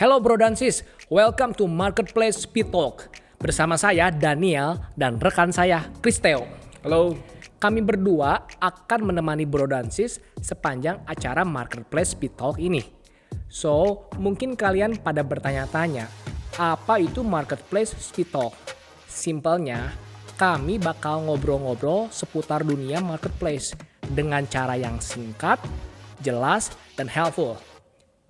Hello bro dan sis, welcome to Marketplace Speed Talk. Bersama saya Daniel dan rekan saya Kristeo. Halo. Kami berdua akan menemani bro dan sis sepanjang acara Marketplace Speed Talk ini. So, mungkin kalian pada bertanya-tanya, apa itu Marketplace Speed Talk? Simpelnya, kami bakal ngobrol-ngobrol seputar dunia marketplace dengan cara yang singkat, jelas, dan helpful.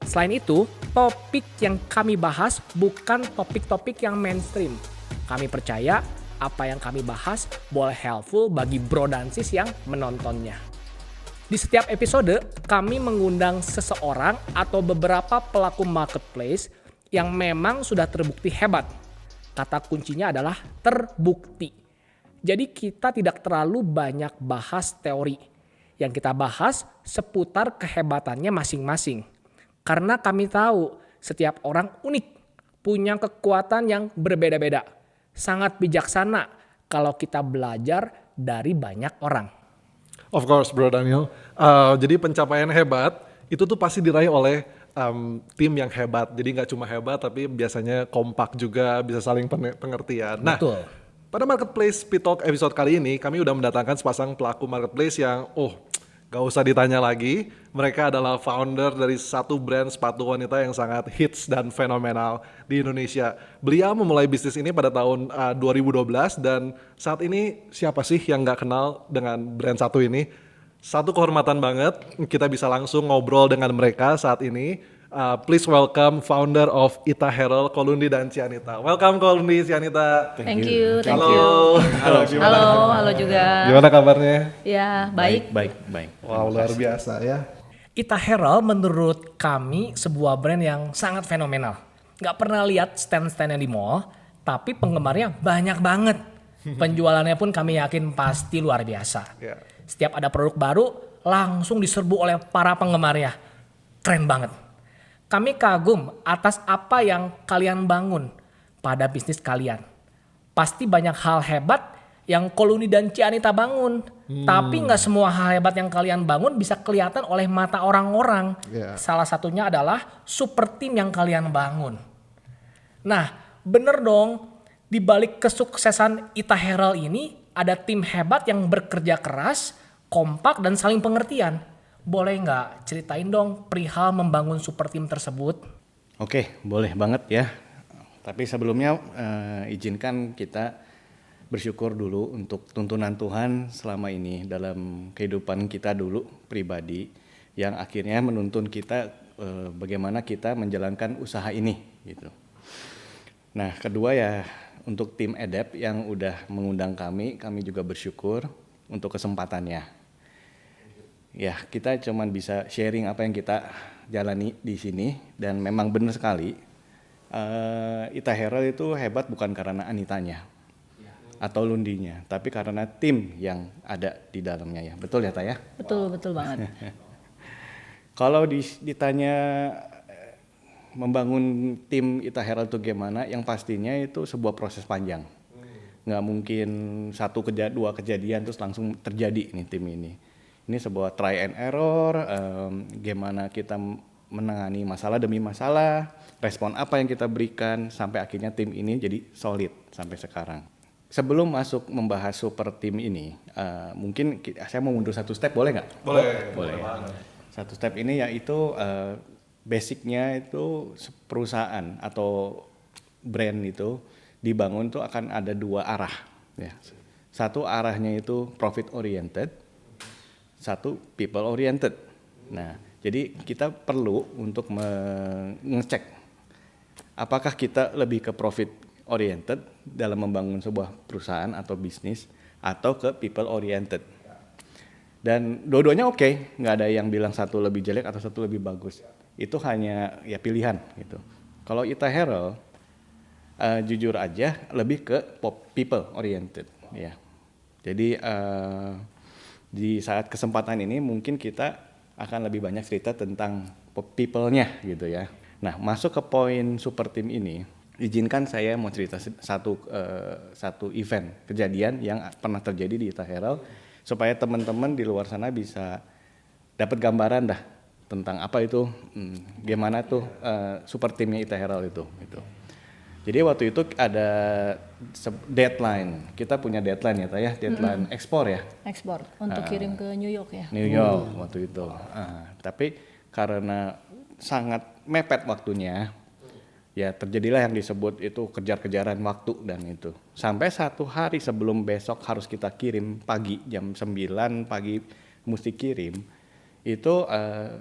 Selain itu, topik yang kami bahas bukan topik-topik yang mainstream. Kami percaya apa yang kami bahas boleh helpful bagi bro dan sis yang menontonnya. Di setiap episode, kami mengundang seseorang atau beberapa pelaku marketplace yang memang sudah terbukti hebat. Kata kuncinya adalah terbukti. Jadi kita tidak terlalu banyak bahas teori. Yang kita bahas seputar kehebatannya masing-masing. Karena kami tahu setiap orang unik, punya kekuatan yang berbeda-beda. Sangat bijaksana kalau kita belajar dari banyak orang. Of course Bro Daniel. Jadi pencapaian hebat itu tuh pasti diraih oleh tim yang hebat. Jadi nggak cuma hebat tapi biasanya kompak juga, bisa saling pengertian. Betul. Nah, pada Marketplace Speed Talk episode kali ini kami udah mendatangkan sepasang pelaku marketplace yang gak usah ditanya lagi, mereka adalah founder dari satu brand sepatu wanita yang sangat hits dan fenomenal di Indonesia. Beliau memulai bisnis ini pada tahun 2012 dan saat ini siapa sih yang gak kenal dengan brand satu ini? Satu kehormatan banget, kita bisa langsung ngobrol dengan mereka saat ini. Please welcome founder of Ita Herald, Kolundi dan Cianita. Welcome Kolundi, Cianita. Thank you. Halo. Halo juga. Gimana kabarnya? Ya, baik. Baik. Wow, luar biasa ya. Ita Herald menurut kami sebuah brand yang sangat fenomenal. Gak pernah lihat stand-standnya di mall, tapi penggemarnya banyak banget. Penjualannya pun kami yakin pasti luar biasa. Yeah. Setiap ada produk baru, langsung diserbu oleh para penggemarnya. Keren banget. Kami kagum atas apa yang kalian bangun pada bisnis kalian. Pasti banyak hal hebat yang Kolundi dan Cianita bangun. Tapi gak semua hal hebat yang kalian bangun bisa kelihatan oleh mata orang-orang. Yeah. Salah satunya adalah super team yang kalian bangun. Nah, bener dong, di balik kesuksesan Ita Herald ini ada tim hebat yang bekerja keras, kompak, dan saling pengertian. Boleh nggak ceritain dong perihal membangun super team tersebut? Oke, boleh banget ya. Tapi sebelumnya izinkan kita bersyukur dulu untuk tuntunan Tuhan selama ini dalam kehidupan kita dulu pribadi yang akhirnya menuntun kita bagaimana kita menjalankan usaha ini gitu. Nah, kedua ya untuk tim Adapt yang udah mengundang kami juga bersyukur untuk kesempatannya. Ya, kita cuman bisa sharing apa yang kita jalani di sini dan memang benar sekali Ita Herald itu hebat bukan karena Anitanya atau Lundinya, tapi karena tim yang ada di dalamnya ya. Betul ya, Ta ya? Betul banget. Kalau ditanya membangun tim Ita Herald itu gimana, yang pastinya itu sebuah proses panjang. Nggak mungkin dua kejadian terus langsung terjadi nih tim ini. Ini sebuah try and error, gimana kita menangani masalah demi masalah, respon apa yang kita berikan sampai akhirnya tim ini jadi solid sampai sekarang. Sebelum masuk membahas super tim ini, mungkin saya mau mundur satu step, boleh nggak? Boleh. Satu step ini yaitu basicnya itu perusahaan atau brand itu dibangun tuh akan ada dua arah. Ya. Satu arahnya itu profit oriented. Satu people oriented. Nah, jadi kita perlu untuk mengecek apakah kita lebih ke profit oriented dalam membangun sebuah perusahaan atau bisnis atau ke people oriented. Dan dua-duanya oke, nggak ada yang bilang satu lebih jelek atau satu lebih bagus. Itu hanya ya pilihan gitu. Kalau Ita Herald jujur aja lebih ke people oriented ya. Jadi di saat kesempatan ini mungkin kita akan lebih banyak cerita tentang people-nya gitu ya. Nah, masuk ke poin super team ini, izinkan saya mau cerita satu event kejadian yang pernah terjadi di Ita Herald supaya teman-teman di luar sana bisa dapat gambaran dah tentang apa itu, gimana tuh super timnya Ita Herald itu. Gitu. Jadi waktu itu ada deadline, kita punya deadline ya, deadline ekspor ya. Ekspor untuk kirim ke New York ya. New York waktu itu. Tapi karena sangat mepet waktunya, ya terjadilah yang disebut itu kejar-kejaran waktu dan itu. Sampai satu hari sebelum besok harus kita kirim pagi, jam 9 pagi mesti kirim, itu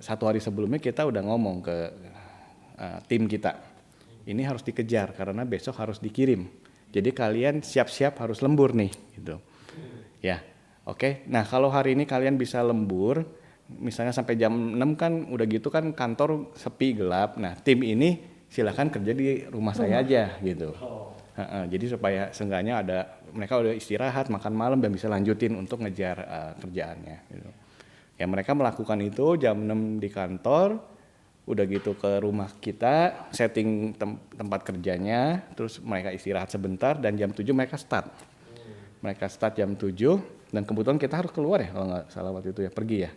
satu hari sebelumnya kita udah ngomong ke tim kita. Ini harus dikejar karena besok harus dikirim. Jadi kalian siap-siap harus lembur nih gitu. Ya. Oke. Nah, kalau hari ini kalian bisa lembur, misalnya sampai jam 6 kan udah gitu kan kantor sepi gelap. Nah, tim ini silakan kerja di rumah saya aja gitu. Jadi supaya seenggaknya mereka udah istirahat, makan malam dan bisa lanjutin untuk ngejar kerjaannya gitu. Ya, mereka melakukan itu jam 6 di kantor. Udah gitu ke rumah kita, setting tempat kerjanya, terus mereka istirahat sebentar dan jam 7 mereka start. Mereka start jam 7 dan kebetulan kita harus keluar ya kalau nggak salah waktu itu ya, pergi ya.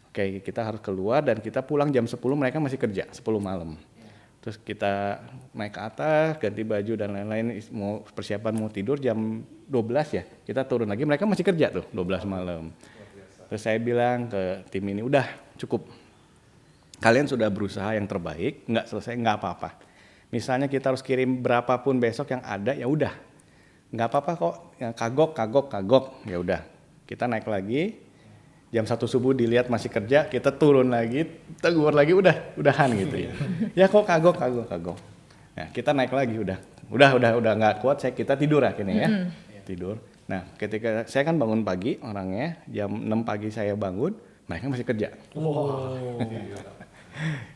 Oke, kita harus keluar dan kita pulang jam 10 mereka masih kerja, 10 malam. Terus kita naik ke atas, ganti baju dan lain-lain, mau persiapan mau tidur jam 12 ya. Kita turun lagi, mereka masih kerja tuh 12 malam. Terus saya bilang ke tim ini, udah cukup. Kalian sudah berusaha yang terbaik, nggak selesai nggak apa-apa. Misalnya kita harus kirim berapapun besok yang ada, ya udah, nggak apa-apa kok. Yang kagok, ya udah. Kita naik lagi, jam 1 subuh dilihat masih kerja, kita turun lagi, tegur lagi, udahan gitu ya. Ya kok kagok. Nah kita naik lagi, udah nggak kuat, kita tidur akhirnya ya, tidur. Nah ketika saya kan bangun pagi orangnya, jam 6 pagi saya bangun, mereka masih kerja.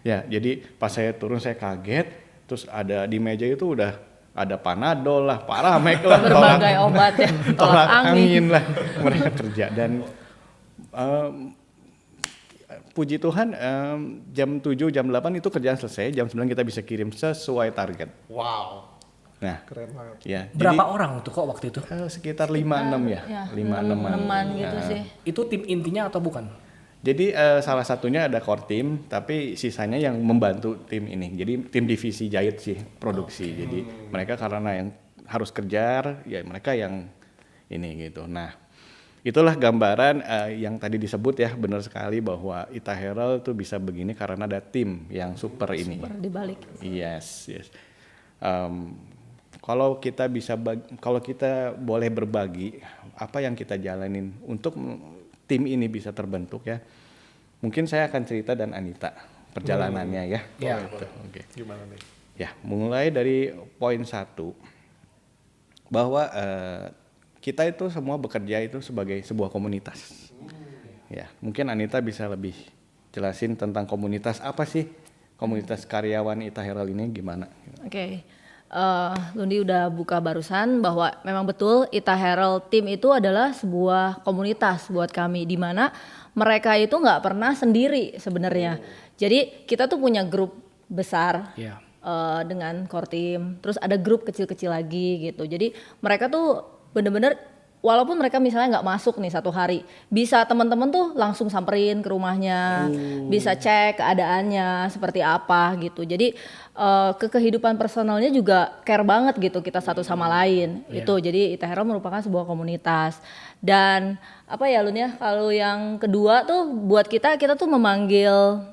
Ya, jadi pas saya turun saya kaget, terus ada di meja itu udah ada Panadol lah, Paramek lah, Berbagai obat ya, tolak angin lah, mereka kerja dan puji Tuhan jam 7, jam 8 itu kerjaan selesai, jam 9 kita bisa kirim sesuai target. Wow. Nah, keren banget. Ya, Berapa orang tuh kok waktu itu? sekitar 5-6 ya, 5-6 gitu sih. Itu tim intinya atau bukan? Jadi salah satunya ada core team, tapi sisanya yang membantu tim ini. Jadi tim divisi jahit sih produksi. Jadi mereka karena yang harus kejar, ya mereka yang ini gitu. Nah, itulah gambaran yang tadi disebut ya, benar sekali bahwa Ita Herald tuh bisa begini karena ada tim yang super ini. Super dibalik. Yes. Kalau kita boleh berbagi apa yang kita jalanin untuk tim ini bisa terbentuk ya. Mungkin saya akan cerita dan Anita perjalanannya ya. Ya. Oke. Gimana nih? Ya, mulai dari poin 1 bahwa kita itu semua bekerja itu sebagai sebuah komunitas. Ya, mungkin Anita bisa lebih jelasin tentang komunitas apa sih? Komunitas karyawan Ita Herald ini gimana? Oke. Lundi udah buka barusan bahwa memang betul Ita Herald Team itu adalah sebuah komunitas buat kami di mana mereka itu nggak pernah sendiri sebenarnya. Jadi kita tuh punya grup besar dengan core team, terus ada grup kecil-kecil lagi gitu. Jadi mereka tuh bener-bener walaupun mereka misalnya nggak masuk nih satu hari, bisa teman-teman tuh langsung samperin ke rumahnya, bisa cek keadaannya seperti apa gitu. Jadi ke kehidupan personalnya juga care banget gitu kita satu sama lain. Itu jadi Ita Herald merupakan sebuah komunitas. Dan apa ya Lun ya, kalau yang kedua tuh buat kita tuh memanggil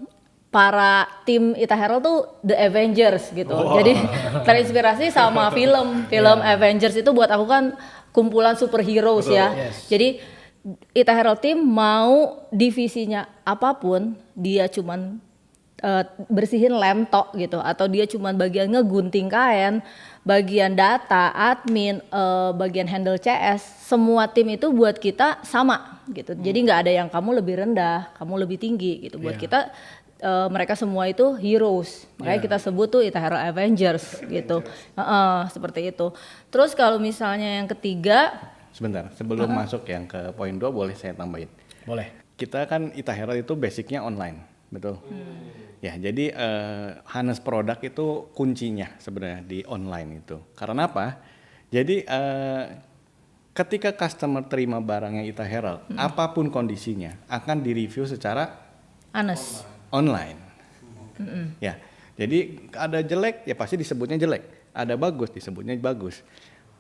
para tim Ita Herald tuh The Avengers gitu. Jadi terinspirasi sama film Avengers itu buat aku kan kumpulan superheroes ya. Jadi Ita Herald Team mau divisinya apapun, dia cuman bersihin lem tok gitu, atau dia cuman bagian ngegunting kain, bagian data, admin, bagian handle CS, semua tim itu buat kita sama gitu. Jadi nggak ada yang kamu lebih rendah, kamu lebih tinggi gitu. Buat kita mereka semua itu heroes, makanya kita sebut tuh Ita Herald Avengers gitu. Seperti itu. Terus kalau misalnya yang ketiga, sebentar sebelum masuk yang ke poin 2 boleh saya tambahin? Boleh. Kita kan Ita Herald itu basicnya online, betul? Ya, jadi harness produk itu kuncinya sebenarnya di online itu. Karena apa? Jadi ketika customer terima barangnya Ita Herald, apapun kondisinya akan direview secara honest. online. Ya, jadi ada jelek ya pasti disebutnya jelek, ada bagus disebutnya bagus.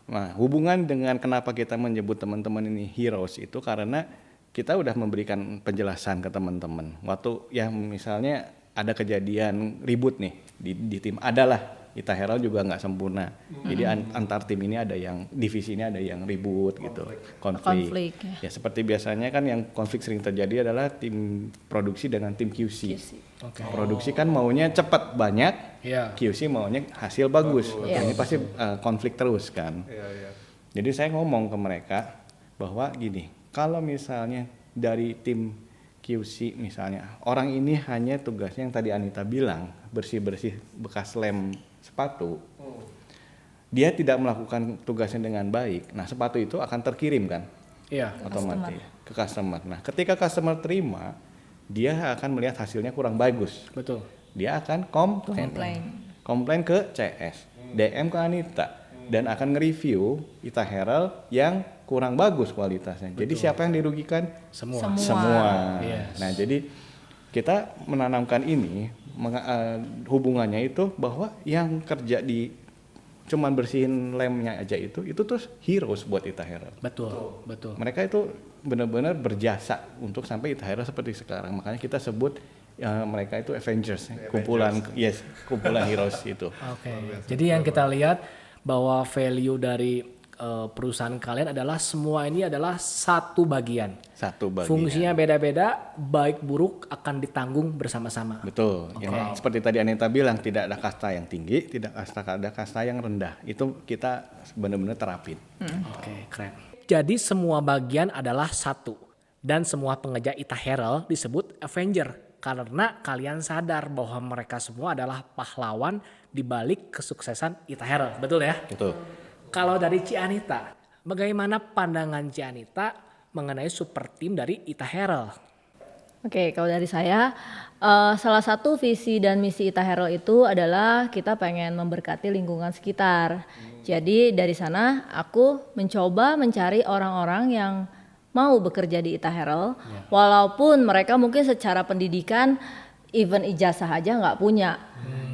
Nah, hubungan dengan kenapa kita menyebut teman-teman ini heroes itu karena kita udah memberikan penjelasan ke teman-teman. Waktu ya misalnya ada kejadian ribut nih di tim, adalah Ita Herald juga nggak sempurna. Jadi antar tim ini ada yang divisi ini ada yang ribut gitu, konflik. Ya seperti biasanya kan yang konflik sering terjadi adalah tim produksi dengan tim QC. Produksi kan maunya cepat banyak, QC maunya hasil bagus. Ini pasti konflik terus kan. Jadi saya ngomong ke mereka bahwa gini, kalau misalnya dari tim QC misalnya, orang ini hanya tugasnya yang tadi Anita bilang, bersih-bersih bekas lem sepatu, dia tidak melakukan tugasnya dengan baik, nah sepatu itu akan terkirim kan, otomatis ke customer. Nah ketika customer terima, dia akan melihat hasilnya kurang bagus, Betul. dia akan komplain ke CS, DM ke Anita, dan akan nge-review Ita Herald yang kurang bagus kualitasnya. Jadi siapa yang dirugikan? Semua. Yes. Nah jadi kita menanamkan ini hubungannya itu bahwa yang kerja di cuman bersihin lemnya aja itu terus heroes buat Ita Herald. Betul. Mereka itu benar-benar berjasa untuk sampai Ita Herald seperti sekarang. Makanya kita sebut mereka itu Avengers, kumpulan heroes itu. Oke. Jadi yang kita lihat bahwa value dari perusahaan kalian adalah semua ini adalah satu bagian. Fungsinya beda-beda, baik buruk akan ditanggung bersama-sama. Betul. Yang seperti tadi Anita bilang, tidak ada kasta yang tinggi, tidak ada kasta yang rendah. Itu kita benar-benar terapin. Oke, keren. Jadi semua bagian adalah satu dan semua pengejar Ita Herald disebut Avenger karena kalian sadar bahwa mereka semua adalah pahlawan di balik kesuksesan Ita Herald. Betul ya? Betul. Kalau dari Ci Anita, bagaimana pandangan Ci Anita mengenai super team dari Ita Herald? Oke, kalau dari saya, salah satu visi dan misi Ita Herald itu adalah kita pengen memberkati lingkungan sekitar. Jadi dari sana aku mencoba mencari orang-orang yang mau bekerja di Ita Herald, walaupun mereka mungkin secara pendidikan, even ijazah aja nggak punya.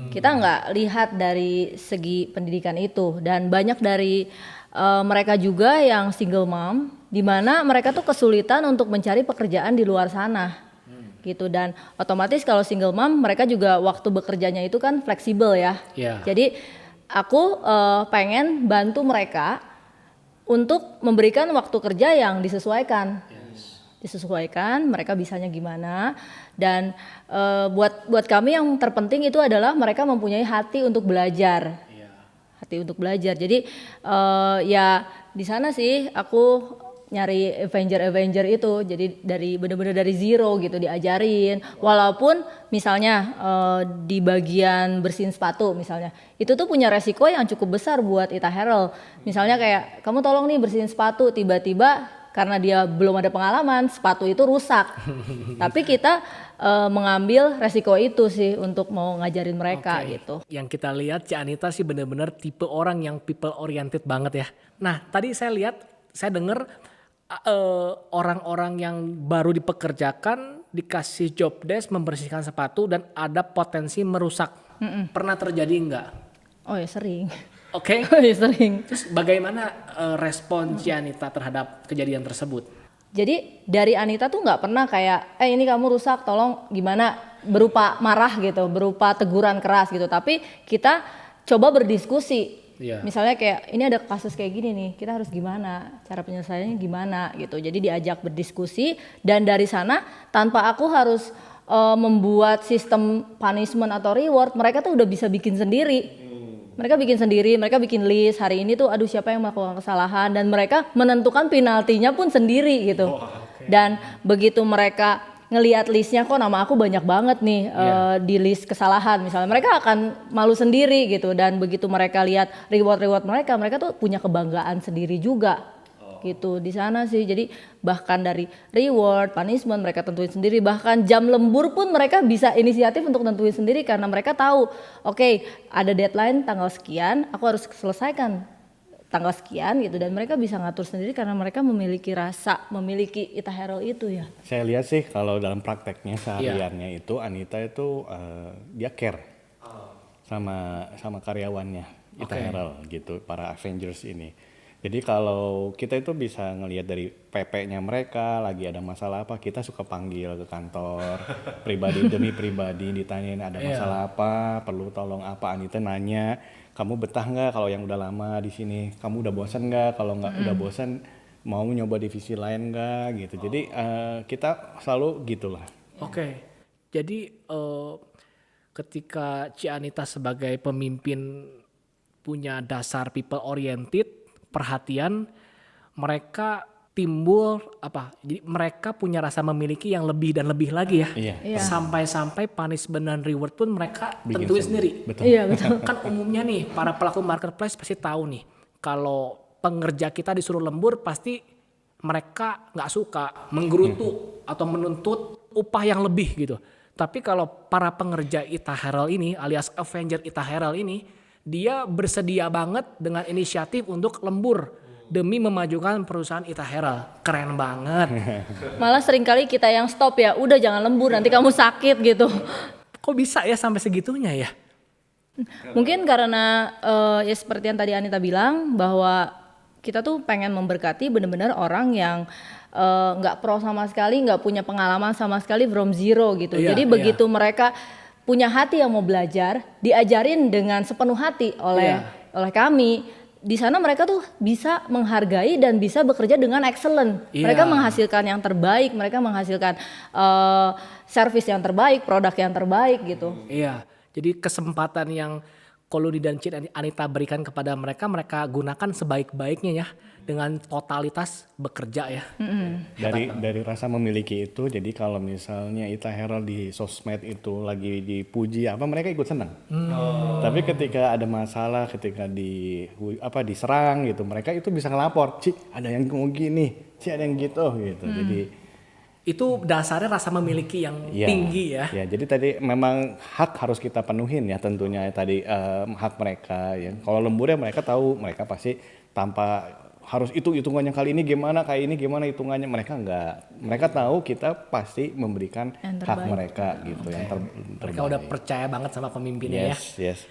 Kita nggak lihat dari segi pendidikan itu, dan banyak dari mereka juga yang single mom, di mana mereka tuh kesulitan untuk mencari pekerjaan di luar sana, gitu. Dan otomatis kalau single mom, mereka juga waktu bekerjanya itu kan fleksibel ya. Jadi aku pengen bantu mereka untuk memberikan waktu kerja yang disesuaikan. Disesuaikan mereka bisanya gimana, dan buat kami yang terpenting itu adalah mereka mempunyai hati untuk belajar. Hati untuk belajar. Jadi ya di sana sih aku nyari Avenger itu. Jadi benar-benar dari zero gitu diajarin. Walaupun misalnya di bagian bersihin sepatu misalnya, itu tuh punya resiko yang cukup besar buat Ita Herald. Misalnya kayak kamu tolong nih bersihin sepatu, tiba-tiba karena dia belum ada pengalaman, sepatu itu rusak. Tapi kita mengambil resiko itu sih untuk mau ngajarin mereka gitu. Yang kita lihat Ci Anita sih benar-benar tipe orang yang people oriented banget ya. Nah tadi saya dengar orang-orang yang baru dipekerjakan dikasih job desk membersihkan sepatu dan ada potensi merusak. Pernah terjadi enggak? Oh ya sering. Oke. Sering. Terus bagaimana respon Ci Anita terhadap kejadian tersebut? Jadi dari Anita tuh nggak pernah kayak, ini kamu rusak, tolong gimana, berupa marah gitu, berupa teguran keras gitu. Tapi kita coba berdiskusi. Misalnya kayak ini ada kasus kayak gini nih, kita harus gimana, cara penyelesaiannya gimana gitu. Jadi diajak berdiskusi, dan dari sana tanpa aku harus membuat sistem punishment atau reward, mereka tuh udah bisa bikin sendiri. Mereka bikin list, hari ini tuh aduh siapa yang melakukan kesalahan, dan mereka menentukan penaltinya pun sendiri gitu. Dan begitu mereka ngelihat listnya, kok nama aku banyak banget nih di list kesalahan misalnya, mereka akan malu sendiri gitu. Dan begitu mereka lihat reward mereka tuh punya kebanggaan sendiri juga. Gitu di sana sih. Jadi bahkan dari reward, punishment mereka tentuin sendiri, bahkan jam lembur pun mereka bisa inisiatif untuk tentuin sendiri karena mereka tahu, oke, ada deadline tanggal sekian, aku harus selesaikan tanggal sekian gitu, dan mereka bisa ngatur sendiri karena mereka memiliki memiliki Ita Herald itu ya. Saya lihat sih kalau dalam prakteknya sehariannya itu Anita itu dia care sama karyawannya Ita Herald gitu, para Avengers ini. Jadi kalau kita itu bisa ngelihat dari PP-nya mereka lagi ada masalah apa, kita suka panggil ke kantor pribadi demi pribadi, ditanyain ada masalah apa, perlu tolong apa, Anita nanya, kamu betah nggak kalau yang udah lama di sini, kamu udah bosan nggak, kalau nggak udah bosan mau nyoba divisi lain nggak gitu. Jadi kita selalu gitulah. Oke. Jadi ketika Ci Anita sebagai pemimpin punya dasar people oriented, perhatian, mereka timbul jadi mereka punya rasa memiliki yang lebih dan lebih lagi ya. Iya. Sampai-sampai punishment dan reward pun mereka Bikin tentuin sendiri. sendiri. Betul. Iya betul. Kan umumnya nih para pelaku marketplace pasti tahu nih, kalau pengerja kita disuruh lembur pasti mereka nggak suka, menggerutu atau menuntut upah yang lebih gitu. Tapi kalau para pengerja Ita Herald ini alias Avenger Ita Herald ini, dia bersedia banget dengan inisiatif untuk lembur demi memajukan perusahaan Ita Herald. Keren banget. Malah seringkali kita yang stop ya, udah jangan lembur nanti kamu sakit gitu. Kok bisa ya sampai segitunya ya? Mungkin karena ya seperti yang tadi Anita bilang, bahwa kita tuh pengen memberkati benar-benar orang yang nggak pro sama sekali, nggak punya pengalaman sama sekali, from zero gitu. Iya, Jadi iya. begitu mereka punya hati yang mau belajar, diajarin dengan sepenuh hati oleh kami, di sana mereka tuh bisa menghargai dan bisa bekerja dengan excellent. Iya. Mereka menghasilkan yang terbaik, mereka menghasilkan service yang terbaik, produk yang terbaik gitu. Iya. Jadi kesempatan yang Koloni dan Ci Anita berikan kepada mereka, mereka gunakan sebaik-baiknya ya, dengan totalitas bekerja ya. Dari rasa memiliki itu, jadi kalau misalnya Ita Herald di sosmed itu lagi dipuji apa, mereka ikut senang. Tapi ketika ada masalah, ketika diserang gitu, mereka itu bisa ngelapor, Ci ada yang ngomong gini, Ci ada yang gitu. Jadi Itu dasarnya rasa memiliki yang ya, tinggi ya. ya. Jadi tadi memang hak harus kita penuhin ya tentunya tadi hak mereka ya. Kalau lembur ya mereka tahu, mereka pasti tanpa harus hitungannya kali ini gimana, kayak ini gimana hitungannya, mereka enggak. Mereka tahu kita pasti memberikan Yang hak terbaik. mereka gitu yang Mereka terbaik. udah percaya banget sama pemimpinnya ya. Yes.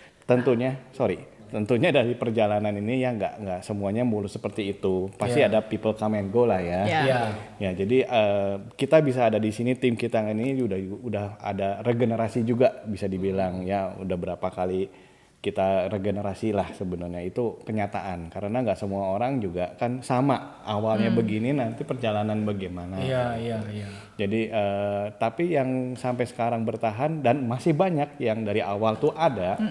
Tentunya dari perjalanan ini ya nggak semuanya mulus seperti itu. Pasti ada people come and go lah ya. Iya. Ya, jadi kita bisa ada di sini, tim kita ini udah ada regenerasi juga bisa dibilang ya, udah berapa kali kita regenerasi lah sebenarnya, itu kenyataan karena nggak semua orang juga kan sama awalnya begini, nanti perjalanan bagaimana. Iya. Jadi tapi yang sampai sekarang bertahan dan masih banyak yang dari awal tuh ada,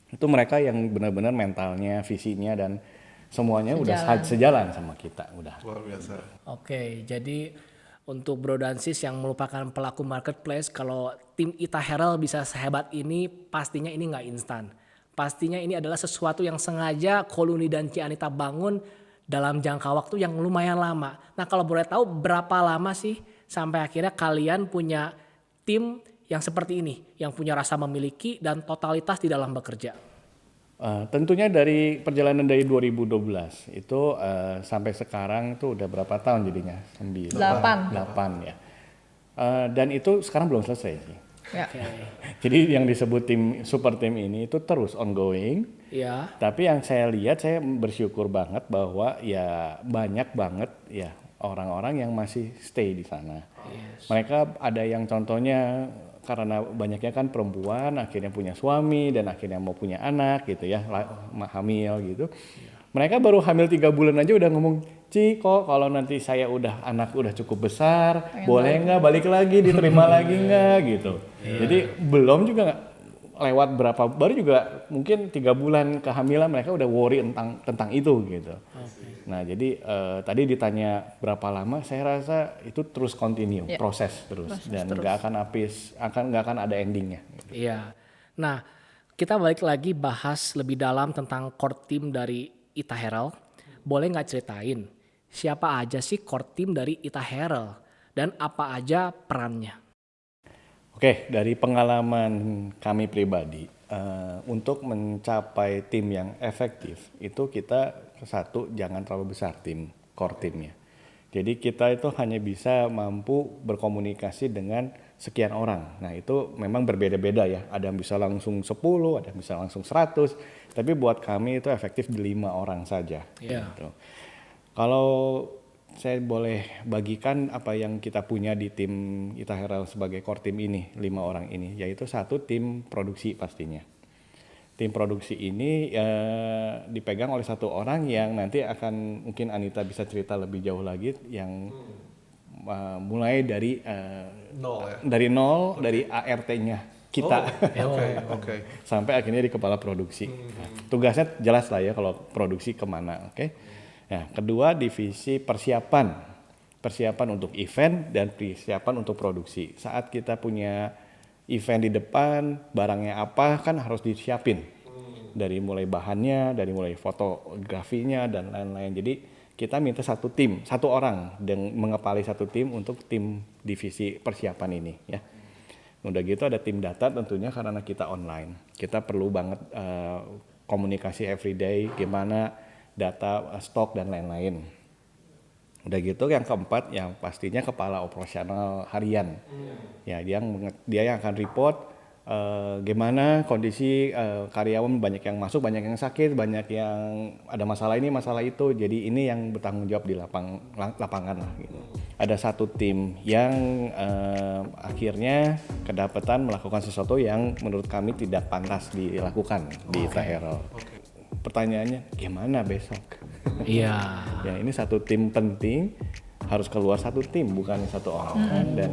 itu mereka yang benar-benar mentalnya, visinya dan semuanya udah sejalan sama kita udah. Luar biasa. Oke, jadi untuk Bro dan Sis yang merupakan pelaku marketplace, kalau tim Ita Herald bisa sehebat ini, pastinya ini nggak instan. Pastinya ini adalah sesuatu yang sengaja Koloni dan Ci Anita bangun dalam jangka waktu yang lumayan lama. Nah, kalau boleh tahu berapa lama sih sampai akhirnya kalian punya tim yang seperti ini, yang punya rasa memiliki dan totalitas di dalam bekerja? Tentunya dari perjalanan dari 2012 itu sampai sekarang tuh udah berapa tahun jadinya? 8 ya. Dan itu sekarang belum selesai sih. Ya. Jadi yang disebut super tim ini itu terus ongoing. Iya. Tapi yang saya lihat, saya bersyukur banget bahwa ya banyak banget ya orang-orang yang masih stay di sana. Mereka ada yang contohnya karena banyaknya kan perempuan akhirnya punya suami dan akhirnya mau punya anak gitu ya, hamil gitu. Mereka baru hamil 3 bulan aja udah ngomong, Ci kok kalau nanti saya anak udah cukup besar, boleh nggak balik lagi, diterima lagi nggak gitu. Jadi belum juga lewat berapa, baru juga mungkin 3 bulan kehamilan mereka udah worry tentang itu gitu. Nah jadi tadi ditanya berapa lama, saya rasa itu terus continue, proses terus dan nggak akan ada endingnya. Iya. Nah, kita balik lagi bahas lebih dalam tentang core team dari Ita Herald. Boleh nggak ceritain siapa aja sih core team dari Ita Herald dan apa aja perannya? Oke, dari pengalaman kami pribadi, untuk mencapai tim yang efektif itu kita satu jangan terlalu besar core timnya. Jadi kita itu hanya bisa mampu berkomunikasi dengan sekian orang. Nah itu memang berbeda-beda ya. Ada yang bisa langsung 10, ada yang bisa langsung 100. Tapi buat kami itu efektif di 5 orang saja. Iya. Gitu. Kalau saya boleh bagikan apa yang kita punya di tim Ita Herald sebagai core tim ini, 5 orang ini, yaitu satu tim produksi pastinya. Tim produksi ini dipegang oleh satu orang yang nanti akan mungkin Anita bisa cerita lebih jauh lagi yang mulai dari dari nol, dari ART-nya kita sampai akhirnya di kepala produksi. Nah, tugasnya jelas lah ya kalau produksi kemana, oke? Nah, kedua divisi persiapan untuk event dan persiapan untuk produksi. Saat kita punya event di depan, barangnya apa kan harus disiapin. Dari mulai bahannya, dari mulai fotografinya dan lain-lain. Jadi kita minta satu orang dan mengepali satu tim untuk tim divisi persiapan ini ya. Udah gitu ada tim data tentunya karena kita online. Kita perlu banget komunikasi everyday gimana data, stok dan lain-lain. Udah gitu yang keempat yang pastinya kepala operasional harian. Ya dia yang akan report gimana kondisi karyawan, banyak yang masuk, banyak yang sakit, banyak yang ada masalah ini, masalah itu. Jadi ini yang bertanggung jawab di lapangan lah gitu. Ada satu tim yang akhirnya kedapatan melakukan sesuatu yang menurut kami tidak pantas dilakukan di Ita Herald. Pertanyaannya gimana besok? Iya. Ya ini satu tim penting, harus keluar satu tim bukan satu orang. Dan